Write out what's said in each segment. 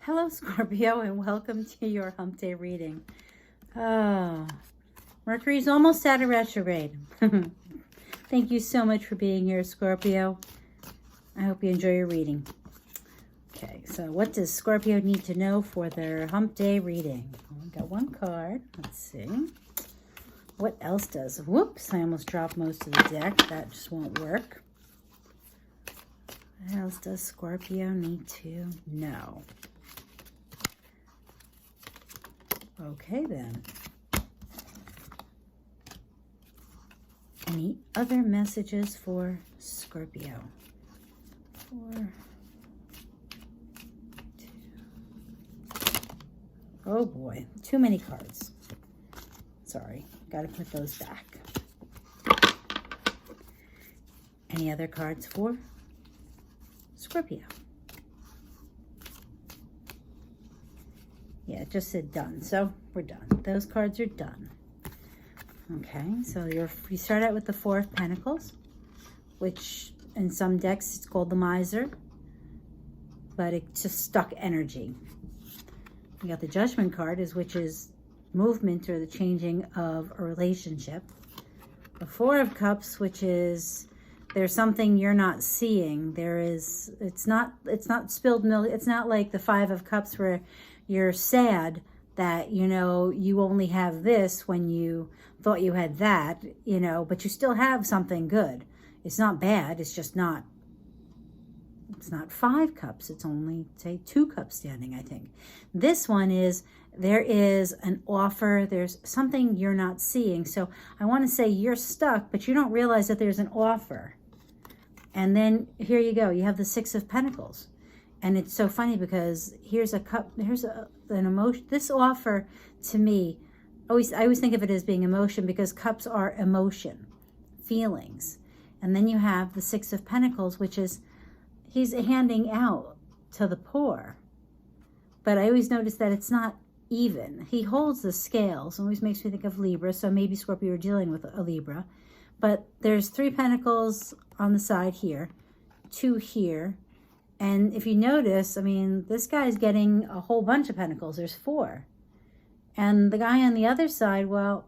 Hello, Scorpio, and welcome to your Hump Day reading. Oh, Mercury's almost out of retrograde. Thank you so much for being here, Scorpio. I hope you enjoy your reading. Okay, so what does Scorpio need to know for their Hump Day reading? We got one card. Let's see. What else does? Whoops, I almost dropped most of the deck. That just won't work. What else does Scorpio need to know? Okay, then. Any other messages for Scorpio? 4, 2. Oh boy, too many cards. Sorry, got to put those back. Any other cards for Scorpio? Yeah, it just said done, so we're done. Those cards are done. Okay, so you start out with the 4 of Pentacles, which in some decks it's called the Miser, but it's just stuck energy. You got the Judgment card, which is movement or the changing of a relationship. The 4 of Cups, which is there's something you're not seeing. It's not spilled milk. It's not like the 5 of Cups where you're sad that, you only have this when you thought you had that, but you still have something good. It's not bad. It's just not, it's not 5 cups. It's only, say, 2 cups standing, I think. This one is, there is an offer. There's something you're not seeing. So I want to say you're stuck, but you don't realize that there's an offer. And then here you go. You have the 6 of Pentacles. And it's so funny because here's a cup, here's an emotion. This offer to me, I always think of it as being emotion because cups are emotion, feelings. And then you have the 6 of Pentacles, which is he's handing out to the poor. But I always notice that it's not even. He holds the scales. Always makes me think of Libra. So maybe Scorpio are dealing with a Libra. But there's 3 pentacles on the side here, 2 here. And if you notice, this guy's getting a whole bunch of pentacles. There's 4. And the guy on the other side, well,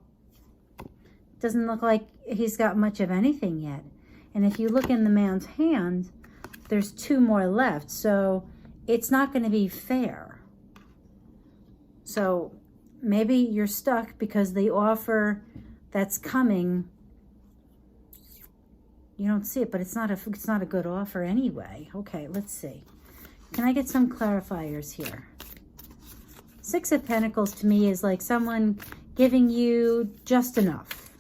doesn't look like he's got much of anything yet. And if you look in the man's hand, there's 2 more left. So it's not going to be fair. So maybe you're stuck because the offer that's coming, you don't see it, but it's not a good offer anyway. Okay, let's see. Can I get some clarifiers here? 6 of Pentacles to me is like someone giving you just enough.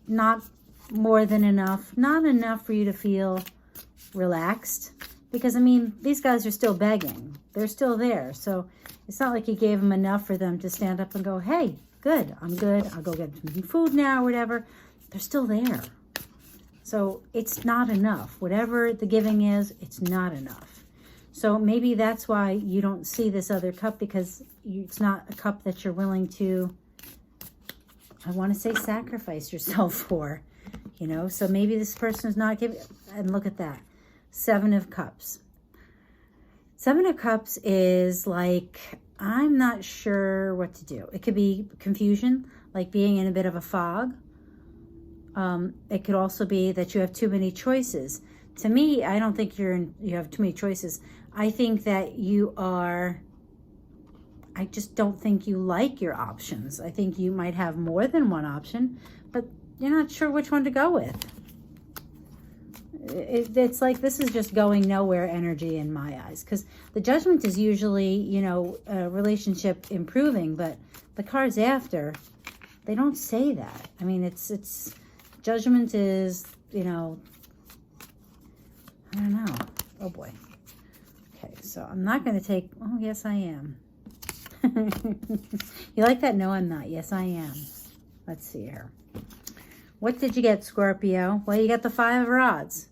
Not more than enough. Not enough for you to feel relaxed. Because, these guys are still begging. They're still there. So it's not like you gave them enough for them to stand up and go, hey, good, I'm good. I'll go get some food now or whatever. They're still there. So it's not enough. Whatever the giving is, it's not enough. So maybe that's why you don't see this other cup, because it's not a cup that you're willing to, I want to say, sacrifice yourself for, So maybe this person is not giving, and look at that. 7 of Cups. 7 of Cups is like, I'm not sure what to do. It could be confusion, like being in a bit of a fog. It could also be that you have too many choices. To me, I don't think you have too many choices. I think that I just don't think you like your options. I think you might have more than one option, but you're not sure which one to go with. It's like this is just going nowhere energy in my eyes, because the Judgment is usually, a relationship improving, but the cards after, they don't say that. It's Judgment is, I don't know. Oh boy. Okay, so I'm not going to take, oh yes I am. You like that? No, I'm not. Yes, I am. Let's see here. What did you get, Scorpio? Well, you got the 5 of Rods.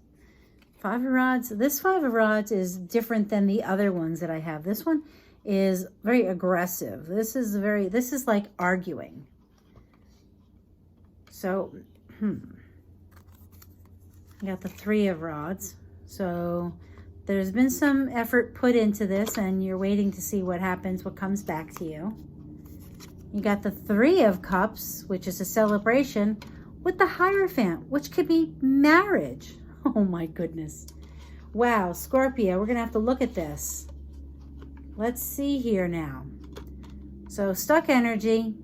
5 of Rods. This 5 of Rods is different than the other ones that I have. This one is very aggressive. This is like arguing. So, you got the 3 of Rods. So There's been some effort put into this, and you're waiting to see what happens, what comes back to you. You got the Three of Cups, which is a celebration, with the Hierophant, which could be marriage. Oh my goodness. Wow, Scorpio, we're going to have to look at this. Let's see here now. So stuck energy.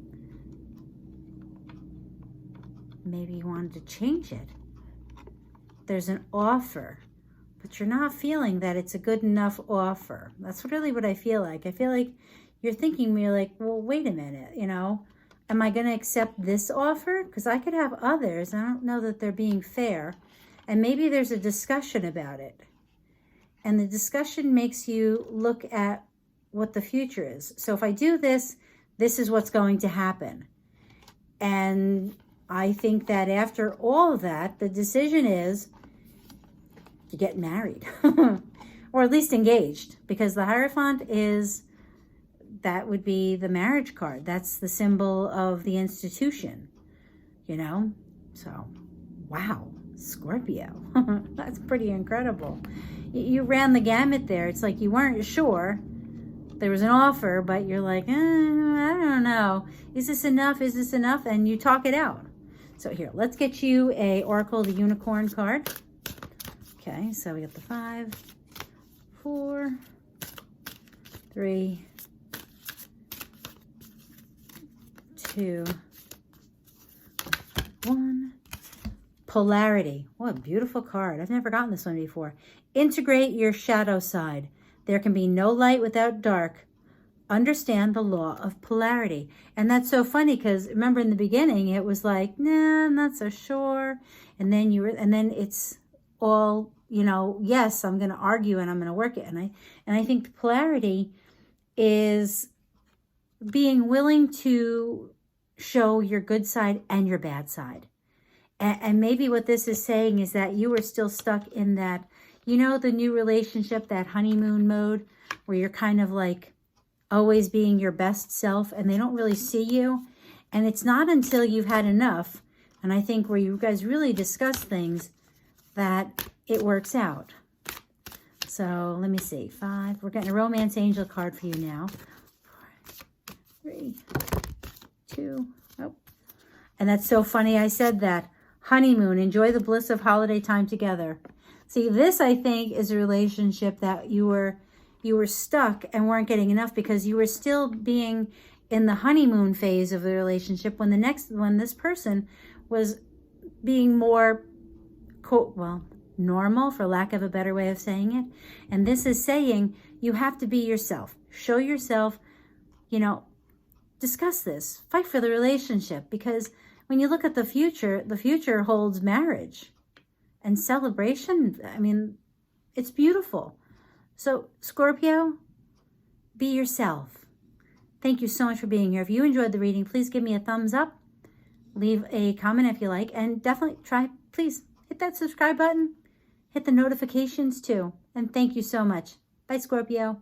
Maybe you wanted to change it. There's an offer, but you're not feeling that it's a good enough offer. That's really what I feel like. I feel like you're thinking, you're like, well, wait a minute, you know, am I going to accept this offer? Because I could have others. I don't know that they're being fair. And maybe there's a discussion about it. And the discussion makes you look at what the future is. So if I do this, this is what's going to happen. And I think that after all of that, the decision is to get married. Or at least engaged. Because the Hierophant is... that would be the marriage card. That's the symbol of the institution, you know? So, wow, Scorpio. That's pretty incredible. You ran the gamut there. It's like you weren't sure. There was an offer, but you're like, I don't know. Is this enough? Is this enough? And you talk it out. So here, let's get you a Oracle of the Unicorn card. Okay, so we got the 5, 4, 3, 2, 1. Polarity. What a beautiful card. I've never gotten this one before. Integrate your shadow side. There can be no light without dark. Understand the law of polarity. And that's so funny because remember in the beginning it was like, nah, I'm not so sure. And then it's all, you know, yes, I'm going to argue and I'm going to work it. And I think the polarity is being willing to show your good side and your bad side. And maybe what this is saying is that you are still stuck in that, you know, the new relationship, that honeymoon mode where you're kind of like always being your best self and they don't really see you. And it's not until you've had enough, and I think where you guys really discuss things, that it works out. So let me see. 5. We're getting a romance angel card for you now. 4, 3, 2. Oh. And that's so funny I said that. Honeymoon. Enjoy the bliss of holiday time together. See, this I think is a relationship that you were stuck and weren't getting enough because you were still being in the honeymoon phase of the relationship when this person was being more, normal, for lack of a better way of saying it. And this is saying you have to be yourself. Show yourself, you know, discuss this. Fight for the relationship, because when you look at the future holds marriage and celebration. I mean, it's beautiful. So, Scorpio, be yourself. Thank you so much for being here. If you enjoyed the reading, please give me a thumbs up. Leave a comment if you like. And definitely please hit that subscribe button. Hit the notifications too. And thank you so much. Bye, Scorpio.